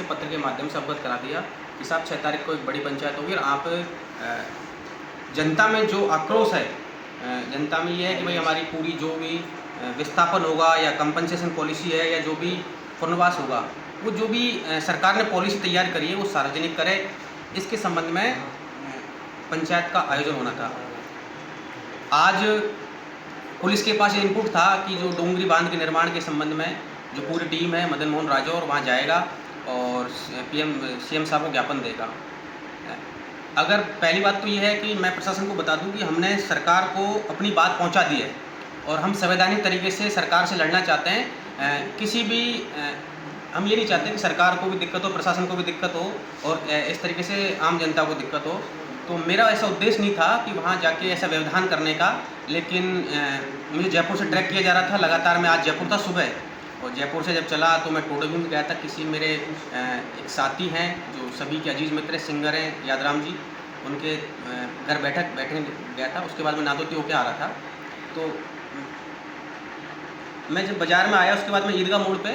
पत्र के माध्यम से अवगत करा दिया कि साहब 6 तारीख को एक बड़ी पंचायत होगी और आप जनता में जो आक्रोश है, जनता में ये है कि भाई हमारी पूरी जो भी विस्थापन होगा या कंपनसेशन पॉलिसी है या जो भी पुनर्वास होगा, वो जो भी सरकार ने पॉलिसी तैयार करी है वो सार्वजनिक करे। इसके संबंध में पंचायत का आयोजन होना था। आज पुलिस के पास इनपुट था कि जो डोंगरी बांध के निर्माण के संबंध में जो पूरी टीम है मदन मोहन राजौर वहाँ जाएगा और सीएम साहब को ज्ञापन देगा। अगर पहली बात तो ये है कि मैं प्रशासन को बता दूं कि हमने सरकार को अपनी बात पहुंचा दी है और हम संवैधानिक तरीके से सरकार से लड़ना चाहते हैं। किसी भी हम ये नहीं चाहते कि सरकार को भी दिक्कत हो, प्रशासन को भी दिक्कत हो और इस तरीके से आम जनता को दिक्कत हो। तो मेरा ऐसा उद्देश्य नहीं था कि वहाँ जाके ऐसा व्यवधान करने का, लेकिन मुझे जयपुर से ट्रैक किया जा रहा था लगातार। मैं आज जयपुर था सुबह, और जयपुर से जब चला तो मैं टोडोभिंद गया था। किसी मेरे एक साथी हैं जो सभी के अजीज़ मित्र सिंगर हैं, यादराम जी, उनके घर बैठने गया था। उसके बाद मैं नादोती होके आ रहा था। तो मैं जब बाज़ार में आया उसके बाद मैं ईदगाह मोड़ पे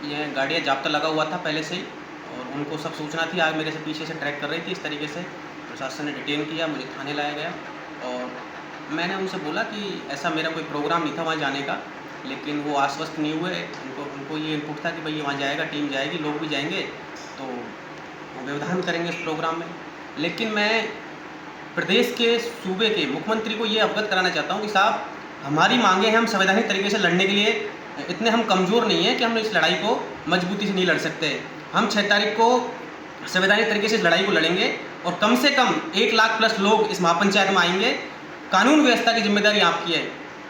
ये गाड़ियाँ जाब्ता लगा हुआ था पहले से ही, और उनको सब सूचना थी। आज मेरे से पीछे से ट्रैक कर रही थी। इस तरीके से प्रशासन ने डिटेन किया, मुझे थाने लाया गया और मैंने उनसे बोला कि ऐसा मेरा कोई प्रोग्राम नहीं था वहाँ जाने का, लेकिन वो आश्वस्त नहीं हुए। उनको ये इनपुट था कि भाई वहाँ जाएगा, टीम जाएगी, लोग भी जाएंगे तो वो व्यवधान करेंगे इस प्रोग्राम में। लेकिन मैं प्रदेश के सूबे के मुख्यमंत्री को ये अवगत कराना चाहता हूँ कि साहब हमारी मांगे हैं, हम संवैधानिक तरीके से लड़ने के लिए इतने हम कमज़ोर नहीं हैं कि हम इस लड़ाई को मजबूती से नहीं लड़ सकते। हम 6 तारीख को संवैधानिक तरीके से इस लड़ाई को लड़ेंगे और कम से कम 1 लाख प्लस लोग इस महापंचायत में आएंगे। कानून व्यवस्था की जिम्मेदारी आपकी है।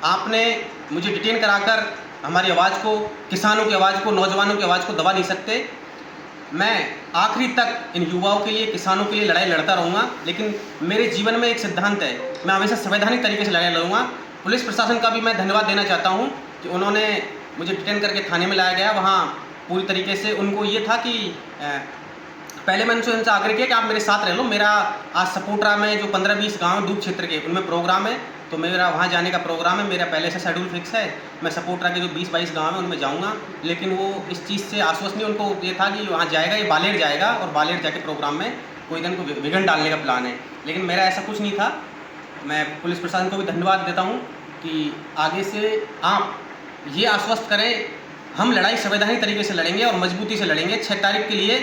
आपने मुझे डिटेन कराकर हमारी आवाज़ को, किसानों की आवाज़ को, नौजवानों की आवाज़ को दबा नहीं सकते। मैं आखिरी तक इन युवाओं के लिए, किसानों के लिए लड़ाई लड़ता रहूँगा, लेकिन मेरे जीवन में एक सिद्धांत है, मैं हमेशा संवैधानिक तरीके से लड़ाई लड़ूँगा। पुलिस प्रशासन का भी मैं धन्यवाद देना चाहता हूँ कि उन्होंने मुझे डिटेन करके थाने में लाया गया। वहाँ पूरी तरीके से उनको ये था कि पहले मैंने उनसे आग्रह किया कि आप मेरे साथ रह लो। मेरा आज सपोटरा में जो 15-20 गाँव डूब क्षेत्र के, उनमें प्रोग्राम है, तो मेरा वहाँ जाने का प्रोग्राम है। मेरा पहले से शेड्यूल फिक्स है। मैं सपोटरा के जो 20-22 गाँव हैं उनमें जाऊँगा, लेकिन वो इस चीज़ से आश्वस्त नहीं। उनको ये था कि वहाँ जाएगा, ये बालेर जाएगा और बालेर जाके प्रोग्राम में कोई दिन को विघ्न डालने का प्लान है, लेकिन मेरा ऐसा कुछ नहीं था। मैं पुलिस प्रशासन को भी धन्यवाद देता हूँ कि आगे से आप ये आश्वस्त करें, हम लड़ाई संवैधानिक तरीके से लड़ेंगे और मजबूती से लड़ेंगे। 6 तारीख के लिए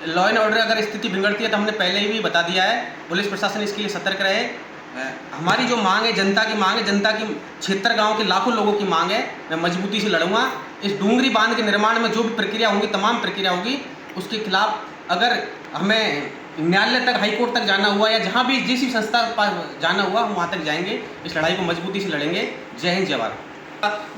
लॉ एंड ऑर्डर अगर स्थिति बिगड़ती है तो हमने पहले ही भी बता दिया है। पुलिस प्रशासन इसके लिए सतर्क रहे। हमारी जो मांग है, जनता की मांग है, जनता की क्षेत्र गांव के लाखों लोगों की मांग है। मैं मजबूती से लड़ूंगा। इस डूंगरी बांध के निर्माण में जो भी प्रक्रिया होंगी, तमाम प्रक्रिया होगी, उसके खिलाफ अगर हमें न्यायालय तक, हाई कोर्ट तक जाना हुआ या जहाँ भी जिस भी संस्था पर जाना हुआ, हम वहाँ तक जाएंगे। इस लड़ाई को मजबूती से लड़ेंगे। जय हिंद, जय भारत।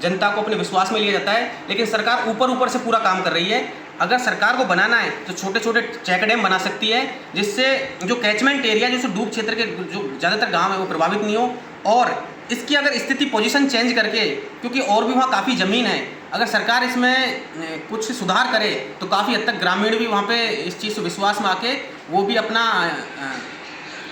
जनता को अपने विश्वास में लिया जाता है, लेकिन सरकार ऊपर से पूरा काम कर रही है। अगर सरकार को बनाना है तो छोटे छोटे चेक डैम बना सकती है, जिससे जो कैचमेंट एरिया, जो डूब क्षेत्र के जो ज़्यादातर गांव है वो प्रभावित नहीं हो। और इसकी अगर स्थिति पोजीशन चेंज करके, क्योंकि और भी वहाँ काफ़ी ज़मीन है, अगर सरकार इसमें कुछ सुधार करे तो काफ़ी हद तक ग्रामीण भी वहाँ पे इस चीज़ से विश्वास में आके वो भी अपना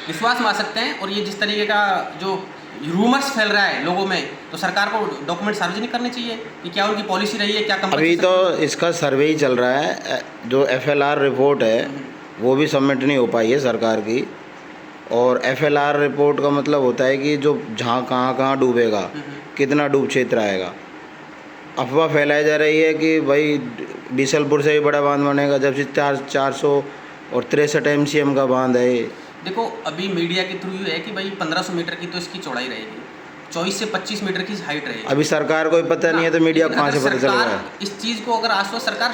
विश्वास में आ सकते हैं। और ये जिस तरीके का जो रूमर्स फैल रहा है लोगों में, तो सरकार को डॉक्यूमेंट सार्वजनिक करने चाहिए कि क्या उनकी पॉलिसी रही है, क्या कम। अभी तो इसका सर्वे ही चल रहा है। जो FLR रिपोर्ट है वो भी सबमिट नहीं हो पाई है सरकार की। और FLR रिपोर्ट का मतलब होता है कि जो जहाँ कहाँ डूबेगा, कितना डूब क्षेत्र आएगा। अफवाह फैलाई जा रही है कि भाई बीसलपुर से भी बड़ा बांध बनेगा, जबकि 463 MCM का बांध है। देखो, अभी मीडिया के थ्रू ये है कि भाई 1500 मीटर की तो इसकी चौड़ाई रहेगी, 24 से 25 मीटर की हाइट रहेगी। अभी सरकार को पता नहीं है तो मीडिया कहाँ से पता चलेगा? इस चीज़ को अगर आश्वस्त सरकार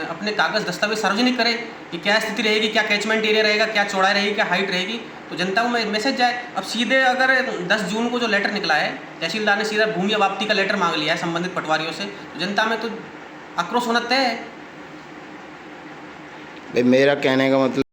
अपने कागज़ दस्तावेज सार्वजनिक करे कि क्या स्थिति रहेगी, क्या कैचमेंट एरिया रहेगा, क्या चौड़ाई रहेगी, क्या हाइट रहेगी, तो जनता को मैसेज जाए। अब सीधे अगर 10 जून को जो लेटर निकला है, तहसीलदार ने सीधा भूमि अवाप्ति का लेटर मांग लिया है संबंधित पटवारियों से, तो जनता में तो आक्रोश होना तय है। मेरा कहने का मतलब